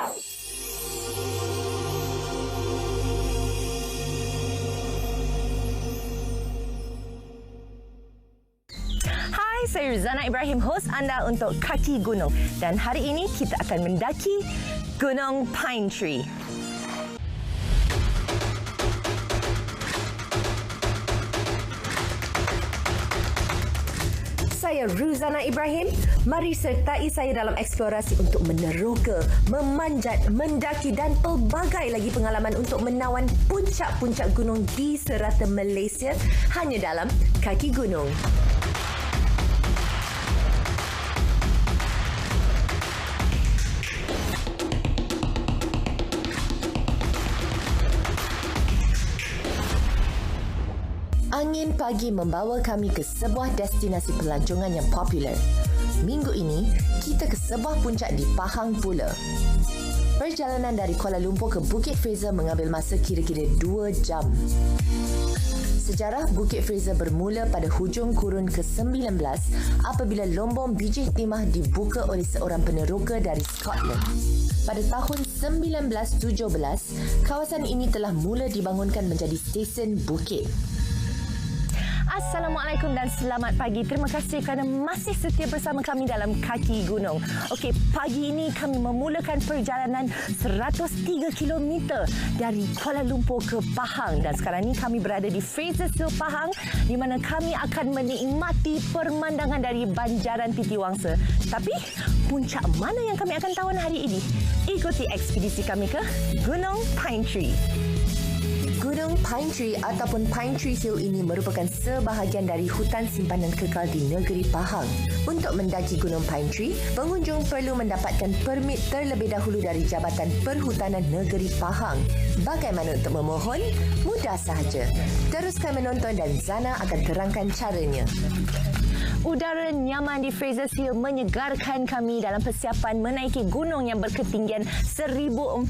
Hai, saya Ruzana Ibrahim, hos anda untuk Kaki Gunung. Dan hari ini kita akan mendaki Gunung Pine Tree. Saya Ruzana Ibrahim. Mari sertai saya dalam eksplorasi untuk meneroka, memanjat, mendaki dan pelbagai lagi pengalaman untuk menawan puncak-puncak gunung di serata Malaysia hanya dalam Kaki Gunung. Angin pagi membawa kami ke sebuah destinasi pelancongan yang popular. Minggu ini, kita ke sebuah puncak di Pahang pula. Perjalanan dari Kuala Lumpur ke Bukit Fraser mengambil masa kira-kira 2 jam. Sejarah Bukit Fraser bermula pada hujung kurun ke-19 apabila lombong bijih timah dibuka oleh seorang peneroka dari Scotland. Pada tahun 1917, kawasan ini telah mula dibangunkan menjadi stesen bukit. Assalamualaikum dan selamat pagi. Terima kasih kerana masih setia bersama kami dalam Kaki Gunung. Okey, pagi ini kami memulakan perjalanan 103 km dari Kuala Lumpur ke Pahang. Dan sekarang ini kami berada di Fraser Hill Pahang di mana kami akan menikmati pemandangan dari Banjaran Pitiwangsa. Tapi, puncak mana yang kami akan tawan hari ini? Ikuti ekspedisi kami ke Gunung Pine Tree. Gunung Pine Tree ataupun Pine Tree Hill ini merupakan sebahagian dari hutan simpanan kekal di negeri Pahang. Untuk mendaki Gunung Pine Tree, pengunjung perlu mendapatkan permit terlebih dahulu dari Jabatan Perhutanan Negeri Pahang. Bagaimana untuk memohon? Mudah sahaja. Teruskan menonton dan Zana akan terangkan caranya. Udara nyaman di Fraser Hill menyegarkan kami dalam persiapan menaiki gunung yang berketinggian 1,456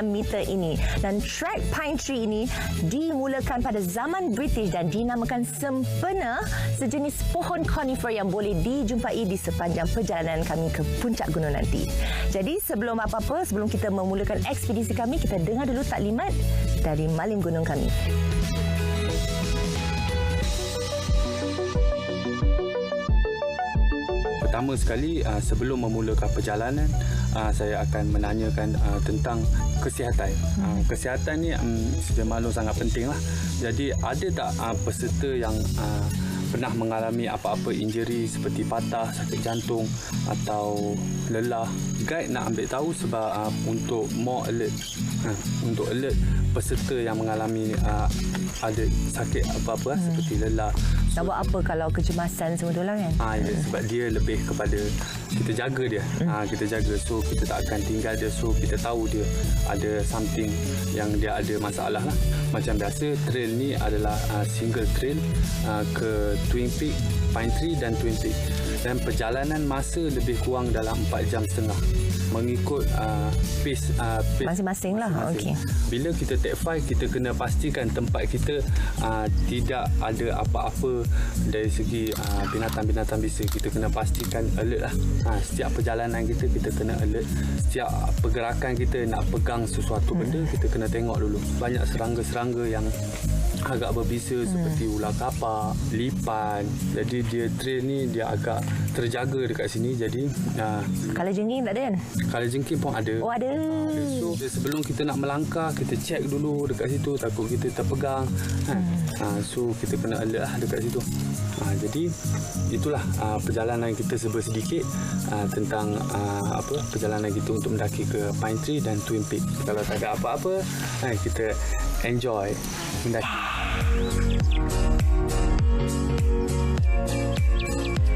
meter ini. Dan trek Pine Tree ini dimulakan pada zaman British dan dinamakan sempena, sejenis pohon conifer yang boleh dijumpai di sepanjang perjalanan kami ke puncak gunung nanti. Jadi sebelum apa-apa, sebelum kita memulakan ekspedisi kami, kita dengar dulu taklimat dari Malim Gunung kami. Pertama sekali, sebelum memulakan perjalanan, saya akan menanyakan tentang kesihatan. Kesihatan ni sedia maklum sangat penting lah. Jadi ada tak peserta yang pernah mengalami apa-apa injury seperti patah, sakit jantung atau lelah? Guide nak ambil tahu sebab untuk more alert, untuk alert peserta yang mengalami ada sakit apa-apa seperti lelah. Nak buat apa kalau kecemasan semua tu lah kan? Ya, sebab dia lebih kepada kita jaga dia. Kita jaga, so kita tak akan tinggal dia, so kita tahu dia ada something yang dia ada masalah lah. Macam biasa, trail ni adalah single trail ke Twin Peak, Pine Tree dan Twin Peak. Dan perjalanan masa lebih kurang dalam 4 jam setengah mengikut pace masing-masing lah. Okey. Bila kita take 5, kita kena pastikan tempat kita tidak ada apa-apa dari segi binatang-binatang biasa. Kita kena pastikan alert lah. Setiap perjalanan kita kena alert. Setiap pergerakan kita nak pegang sesuatu benda, kita kena tengok dulu. Banyak serangga-serangga yang agak berbisa seperti ular kapak, lipan. Jadi dia trail ni dia agak terjaga dekat sini. Jadi kalajengking tak ada kan? Kalajengking pun ada. Oh, ada. So sebelum kita nak melangkah, kita check dulu dekat situ, takut kita terpegang. So kita kena alert lah dekat situ. Jadi itulah perjalanan kita sedikit tentang perjalanan kita untuk mendaki ke Pine Tree dan Twin Peak. Kalau tak ada apa-apa, kita enjoy mendaki.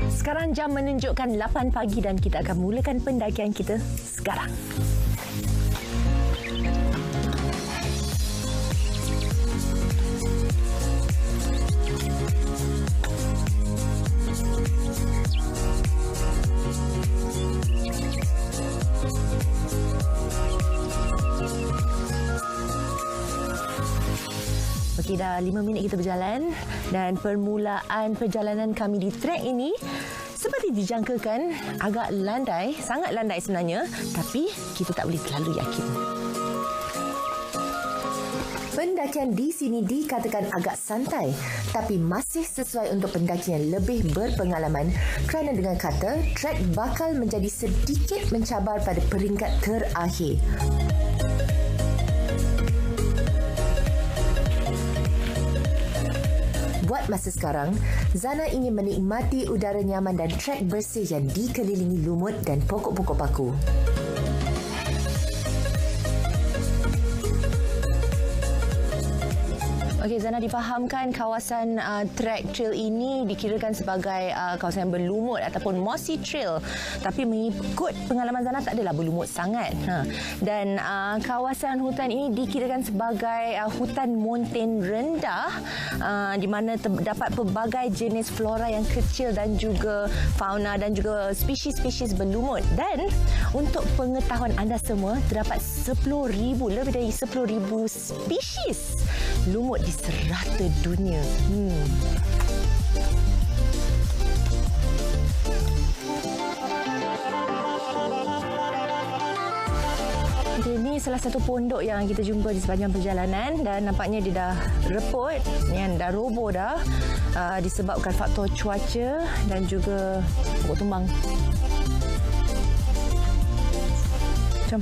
Sekarang jam menunjukkan 8 pagi dan kita akan mulakan pendakian kita sekarang. Okey, dah 5 minit kita berjalan dan permulaan perjalanan kami di trek ini seperti dijangkakan agak landai, sangat landai sebenarnya, tapi kita tak boleh terlalu yakin. Pendakian di sini dikatakan agak santai, tapi masih sesuai untuk pendaki yang lebih berpengalaman kerana dengan kata, trek bakal menjadi sedikit mencabar pada peringkat terakhir. Buat masa sekarang, Zana ingin menikmati udara nyaman dan trek bersih yang dikelilingi lumut dan pokok-pokok paku. Okey, Zana difahamkan kawasan trek trail ini dikirakan sebagai kawasan yang berlumut ataupun mossy trail. Tapi mengikut pengalaman Zana tak adalah berlumut sangat. Dan kawasan hutan ini dikirakan sebagai hutan montane rendah di mana terdapat pelbagai jenis flora yang kecil dan juga fauna dan juga spesies-spesies berlumut. Dan untuk pengetahuan anda semua, terdapat 10,000, lebih dari 10,000 spesies lumut di serata dunia. Ini salah satu pondok yang kita jumpa di sepanjang perjalanan dan nampaknya dia dah reput, dah roboh dah disebabkan faktor cuaca dan juga pokok tumbang. Jom.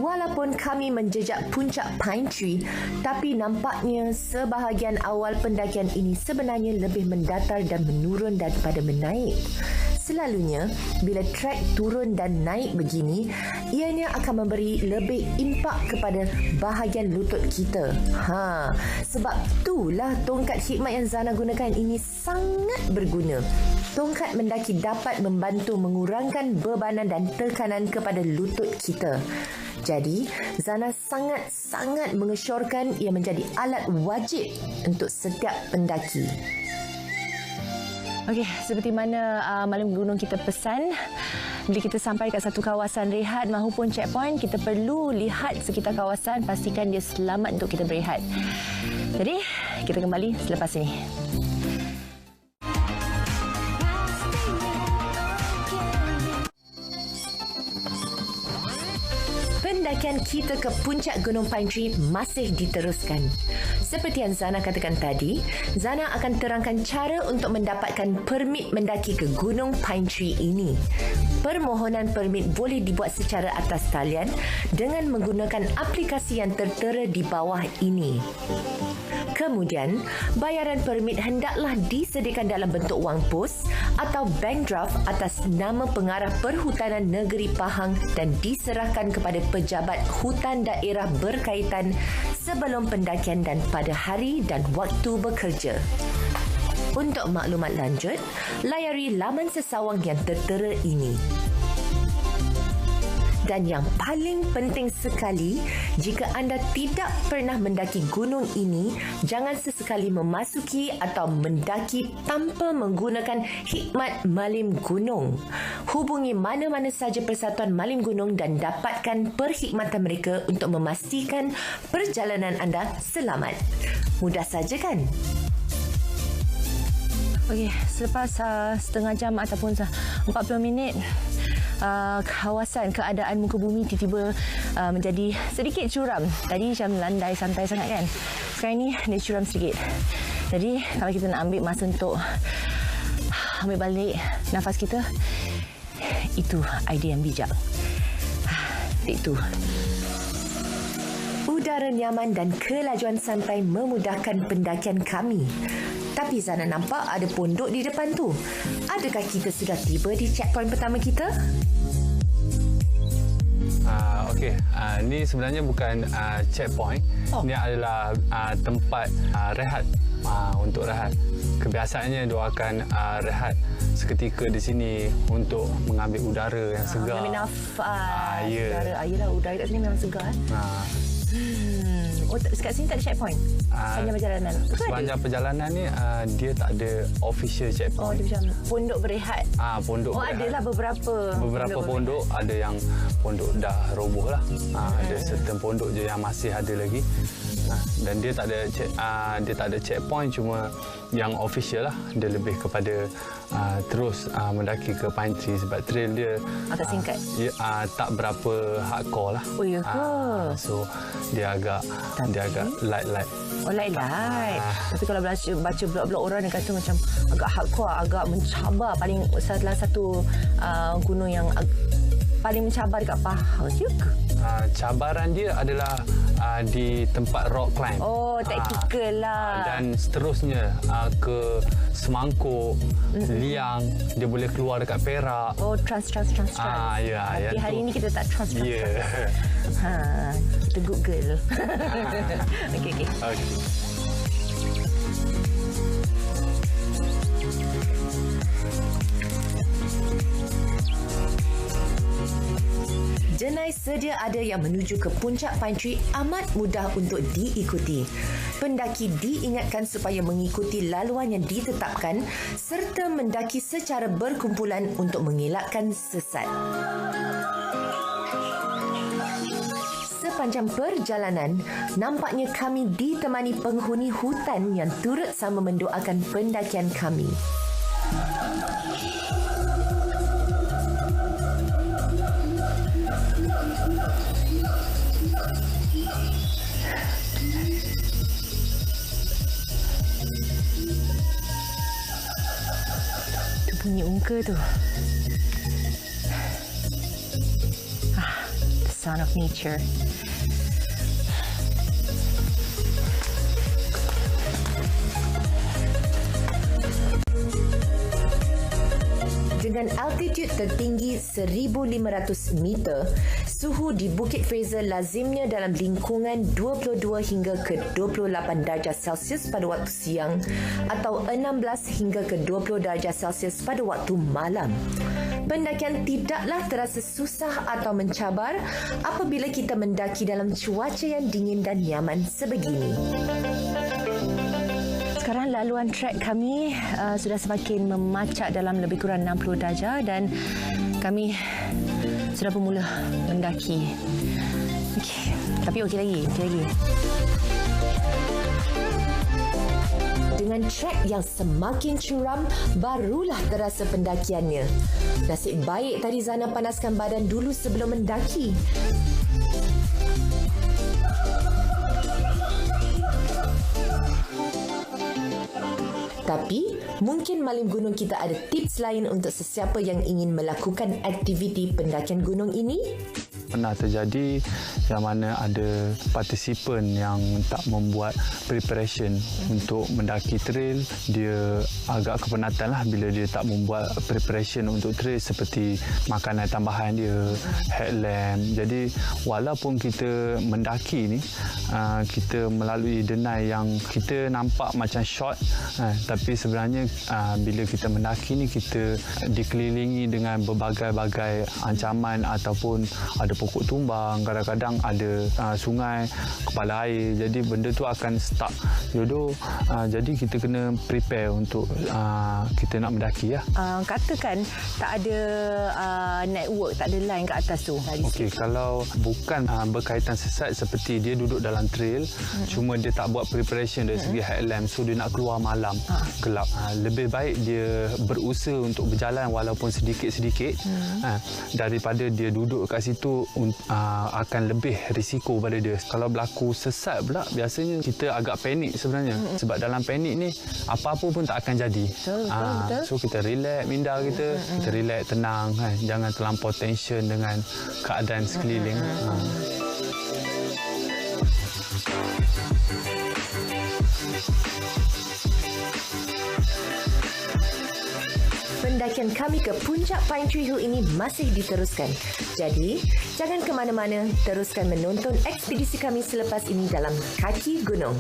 Walaupun kami menjejak puncak Pine Tree, tapi nampaknya sebahagian awal pendakian ini sebenarnya lebih mendatar dan menurun daripada menaik. Selalunya, bila trek turun dan naik begini, ianya akan memberi lebih impak kepada bahagian lutut kita. Sebab itulah tongkat khidmat yang Zana gunakan ini sangat berguna. Tongkat mendaki dapat membantu mengurangkan bebanan dan tekanan kepada lutut kita. Jadi, Zana sangat-sangat mengesyorkan ia menjadi alat wajib untuk setiap pendaki. Okey, seperti mana Malim Gunung kita pesan, bila kita sampai kat satu kawasan rehat mahupun checkpoint, kita perlu lihat sekitar kawasan, pastikan dia selamat untuk kita berehat. Jadi, kita kembali selepas ini. Pendakian kita ke puncak Gunung Pine Tree masih diteruskan. Seperti yang Zana katakan tadi, Zana akan terangkan cara untuk mendapatkan permit mendaki ke Gunung Pine Tree ini. Permohonan permit boleh dibuat secara atas talian dengan menggunakan aplikasi yang tertera di bawah ini. Kemudian, bayaran permit hendaklah disediakan dalam bentuk wang pos atau bank draft atas nama pengarah Perhutanan Negeri Pahang dan diserahkan kepada pejabat hutan daerah berkaitan sebelum pendakian dan pada hari dan waktu bekerja. Untuk maklumat lanjut, layari laman sesawang yang tertera ini. Dan yang paling penting sekali, jika anda tidak pernah mendaki gunung ini, jangan sesekali memasuki atau mendaki tanpa menggunakan khidmat Malim Gunung. Hubungi mana-mana saja Persatuan Malim Gunung dan dapatkan perkhidmatan mereka untuk memastikan perjalanan anda selamat. Mudah saja kan? Okey, selepas setengah jam ataupun 40 minit, kawasan keadaan muka bumi tiba-tiba menjadi sedikit curam. Tadi macam landai santai sangat kan. Sekarang ni dia curam sedikit. Jadi kalau kita nak ambil masa untuk ambil balik nafas kita, itu idea yang bijak. Itu. Udara nyaman dan kelajuan santai memudahkan pendakian kami. Tapi Zana nampak ada pondok di depan tu. Adakah kita sudah tiba di checkpoint pertama kita? Okey, ni sebenarnya bukan checkpoint. Ini adalah tempat rehat, untuk rehat. Kebiasaannya dia akan rehat seketika di sini untuk mengambil udara yang segar. Mengambil nafas. Ya. Ayolah, udara kat sini memang segar. Oh, kat sini tak ada checkpoint? Sepanjang perjalanan? Sepanjang perjalanan ni dia tak ada official checkpoint. Oh, dia macam pondok berehat. Pondok berehat. Adalah beberapa pondok. Ada yang pondok dah roboh lah. Ada certain pondok je yang masih ada lagi. Dan dia tak ada checkpoint, cuma yang official lah. Dia lebih kepada terus mendaki ke Pine Tree sebab trail dia agak singkat. Tak berapa hardcore lah. Oh, ya ke? So dia agak light. Oh, light. Tapi kalau baca blog-blog orang, dia kata macam agak hardcore, agak mencabar. Paling salah satu gunung yang paling mencabar dekat Pahang, ya ke? Cabaran dia adalah di tempat rock climb. Oh, taktikal lah. Dan seterusnya ke Semangkuk, Liang, dia boleh keluar dekat Perak. Oh, trans. Ya. Tapi hari ini kita tak trans. Ya. Kita Google. Okey. Jenai sedia ada yang menuju ke puncak Pine Tree amat mudah untuk diikuti. Pendaki diingatkan supaya mengikuti laluan yang ditetapkan serta mendaki secara berkumpulan untuk mengelakkan sesat. Sepanjang perjalanan, nampaknya kami ditemani penghuni hutan yang turut sama mendoakan pendakian kami. Bunyi ungka tu. The sound of nature. Dengan altitude tertinggi 1,500 meter, suhu di Bukit Fraser lazimnya dalam lingkungan 22 hingga ke 28 darjah Celsius pada waktu siang atau 16 hingga ke 20 darjah Celsius pada waktu malam. Pendakian tidaklah terasa susah atau mencabar apabila kita mendaki dalam cuaca yang dingin dan nyaman sebegini. Sekarang laluan trek kami sudah semakin memacak dalam lebih kurang 60 darjah dan kami sudah bermula mendaki. Okey, tapi okey lagi. Dengan trek yang semakin curam, barulah terasa pendakiannya. Nasib baik tadi Zana panaskan badan dulu sebelum mendaki. Tapi, mungkin Malim Gunung kita ada tips lain untuk sesiapa yang ingin melakukan aktiviti pendakian gunung ini? Pernah terjadi yang mana ada partisipan yang tak membuat preparation untuk mendaki trail. Dia agak kepenatan lah bila dia tak membuat preparation untuk trail seperti makanan tambahan dia, headlamp. Jadi walaupun kita mendaki ni, kita melalui denai yang kita nampak macam short, tapi sebenarnya bila kita mendaki ni, kita dikelilingi dengan berbagai-bagai ancaman ataupun ada pokok tumbang, kadang-kadang ada sungai, kepala air. Jadi benda tu akan stuck. Jadi kita kena prepare untuk kita nak mendaki lah. Katakan tak ada network, tak ada line kat atas tu. Okey, kalau bukan berkaitan sesat seperti dia duduk dalam trail, cuma dia tak buat preparation dari segi headlamp, so dia nak keluar malam gelap. Lebih baik dia berusaha untuk berjalan walaupun sedikit-sedikit daripada dia duduk kat situ akan lebih risiko pada dia. Kalau berlaku sesat pula, biasanya kita agak panik sebenarnya. Sebab dalam panik ni, apa-apa pun tak akan jadi. Betul. So kita relax minda kita, kita relax, tenang. Jangan terlampau tension dengan keadaan sekeliling. Pendakian kami ke puncak Pine Tree Hill ini masih diteruskan. Jadi, jangan ke mana-mana, teruskan menonton ekspedisi kami selepas ini dalam kaki gunung.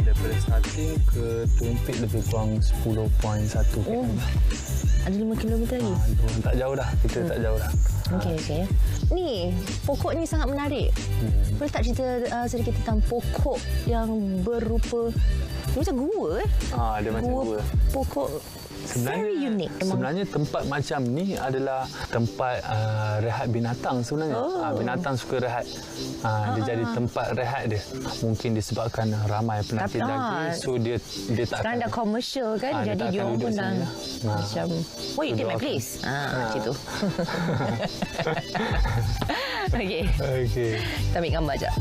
Daripada starting ke Twin Peaks lebih kurang 10.1 km. Ada 5 kilometer lagi? Tak jauh dah. Kita tak jauh dah. Okey. Ni, pokok ni sangat menarik. Boleh tak cerita sedikit tentang pokok yang berupa macam gua Dia macam gua. Pokok very unique. Sebenarnya tempat macam ni adalah tempat rehat binatang sebenarnya. Binatang suka rehat. Dia jadi tempat rehat dia. Mungkin disebabkan ramai penyakit daging, so dia tak sekarang dah komersial kan, jadi dia orang pun dah macam you take my place. Macam tu. Okey. Kita ambil gambar sekejap.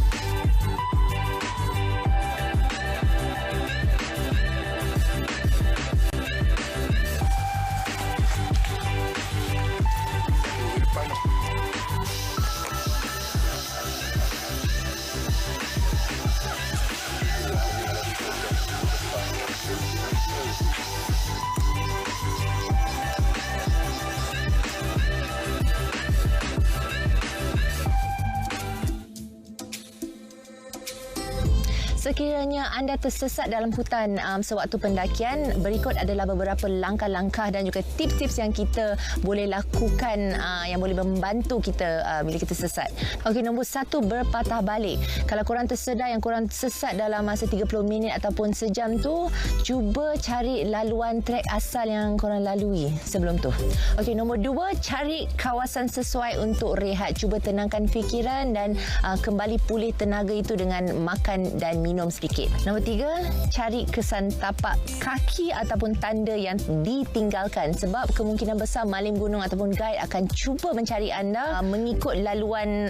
Sekiranya anda tersesat dalam hutan sewaktu pendakian, berikut adalah beberapa langkah-langkah dan juga tips-tips yang kita boleh lakukan yang boleh membantu kita bila kita sesat. Okey, nombor 1, berpatah balik. Kalau korang tersedar yang korang sesat dalam masa 30 minit ataupun sejam tu, cuba cari laluan trek asal yang korang lalui sebelum tu. Okey, nombor 2, cari kawasan sesuai untuk rehat. Cuba tenangkan fikiran dan kembali pulih tenaga itu dengan makan dan minum sedikit. Nombor 3, cari kesan tapak kaki ataupun tanda yang ditinggalkan, sebab kemungkinan besar malim gunung ataupun guide akan cuba mencari anda mengikut laluan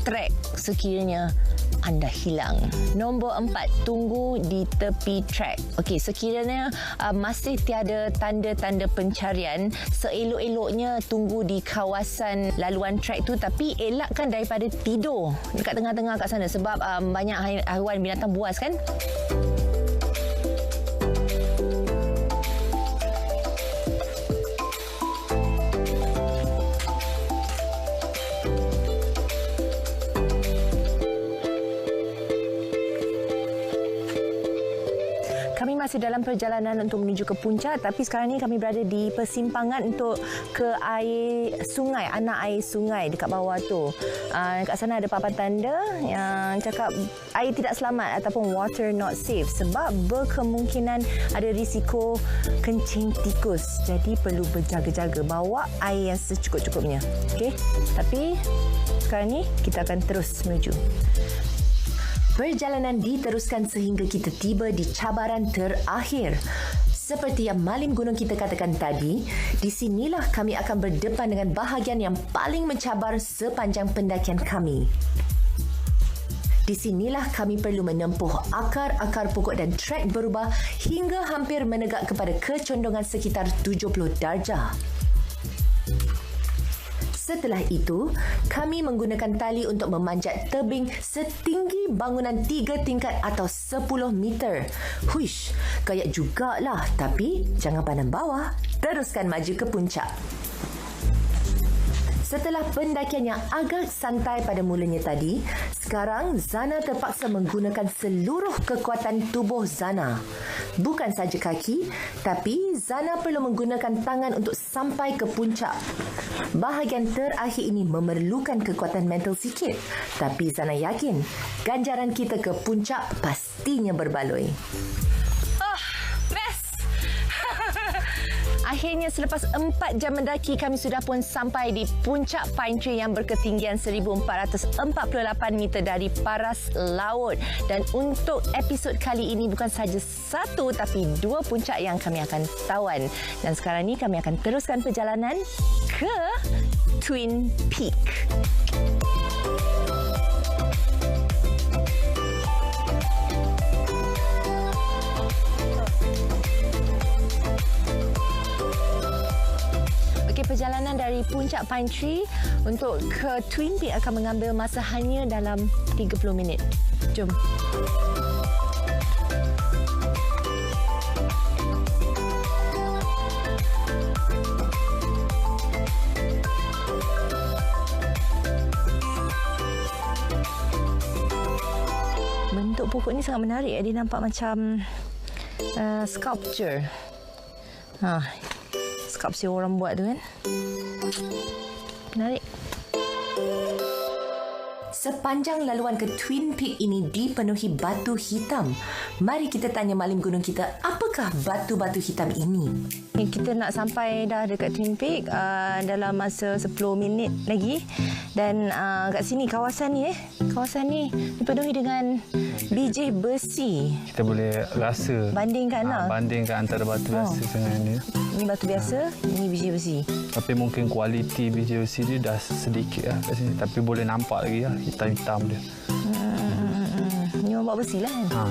trek sekiranya anda hilang. Nombor 4, tunggu di tepi trek. Okey, sekiranya masih tiada tanda-tanda pencarian, seelok-eloknya tunggu di kawasan laluan trek tu, tapi elakkan daripada tidur dekat tengah-tengah kat sana, sebab banyak haiwan binatang buas kan. Kami masih dalam perjalanan untuk menuju ke puncak, tapi sekarang ni kami berada di persimpangan untuk ke air sungai, anak air sungai dekat bawah tu. Dekat sana ada papan tanda yang cakap air tidak selamat ataupun water not safe, sebab berkemungkinan ada risiko kencing tikus. Jadi perlu berjaga-jaga, bawa air yang secukup-cukupnya. Okey? Tapi sekarang ni kita akan terus menuju. Perjalanan diteruskan sehingga kita tiba di cabaran terakhir. Seperti yang malim gunung kita katakan tadi, di sinilah kami akan berdepan dengan bahagian yang paling mencabar sepanjang pendakian kami. Di sinilah kami perlu menempuh akar-akar pokok dan trek berubah hingga hampir menegak kepada kecondongan sekitar 70 darjah. Setelah itu, kami menggunakan tali untuk memanjat tebing setinggi bangunan 3 tingkat atau 10 meter. Huish, kayak jugalah, tapi jangan pandang bawah. Teruskan maju ke puncak. Setelah pendakian yang agak santai pada mulanya tadi, sekarang Zana terpaksa menggunakan seluruh kekuatan tubuh Zana. Bukan saja kaki, tapi Zana perlu menggunakan tangan untuk sampai ke puncak. Bahagian terakhir ini memerlukan kekuatan mental sikit, tapi Zana yakin ganjaran kita ke puncak pastinya berbaloi. Akhirnya selepas 4 jam mendaki, kami sudah pun sampai di puncak Pine Tree yang berketinggian 1448 meter dari paras laut. Dan untuk episod kali ini bukan sahaja 1 tapi 2 puncak yang kami akan tawan. Dan sekarang ni kami akan teruskan perjalanan ke Twin Peak. Perjalanan dari puncak Pine Tree untuk ke Twin Peak akan mengambil masa hanya dalam 30 minit. Jom. Bentuk pokok ni sangat menarik. Dia nampak macam sculpture. cakap si orang buat tu kan. Menarik. Sepanjang laluan ke Twin Peak ini dipenuhi batu hitam. Mari kita tanya malim gunung kita, apakah batu-batu hitam ini? Kita nak sampai dah dekat Twin Peak dalam masa 10 minit lagi. Dan kat sini kawasan ni dipenuhi dengan biji besi. Kita boleh rasa. Bandingkan lah. Bandingkan antara batu biasa dengan ni. Ini batu biasa, ini biji besi. Tapi mungkin kualiti biji besi dia dah sedikit lah kat sini. Tapi boleh nampak lagi lah hitam-hitam dia. Ini orang buat besi lah kan?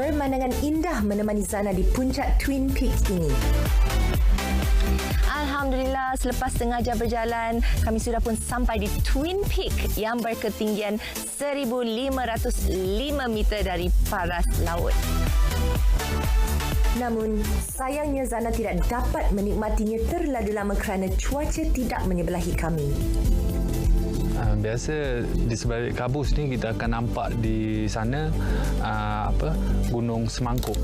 Pemandangan indah menemani Zana di puncak Twin Peaks ini. Alhamdulillah, selepas setengah jam berjalan, kami sudah pun sampai di Twin Peak yang berketinggian 1,505 meter dari paras laut. Namun, sayangnya Zana tidak dapat menikmatinya terlalu lama kerana cuaca tidak menyebelahi kami. Biasa di sebalik kabus ni kita akan nampak di sana Gunung Semangkuk.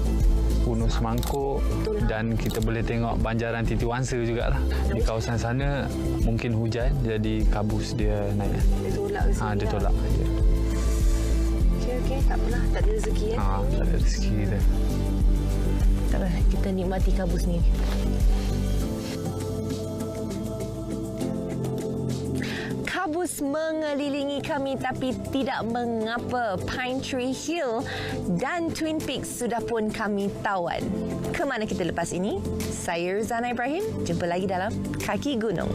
Gunung Semangkuk dan kita boleh tengok banjaran Titi Wangsa jugalah. Di kawasan sana mungkin hujan jadi kabus dia naik. Dia tolak ke sini. Dia tolak. Okey, tak apalah, tak ada rezeki Tak ada rezeki kita. Tak apa, kita nikmati kabus ni. Kabus mengelilingi kami tapi tidak mengapa. Pine Tree Hill dan Twin Peaks sudah pun kami tawan. Ke mana kita lepas ini? Saya Zana Ibrahim. Jumpa lagi dalam Kaki Gunung.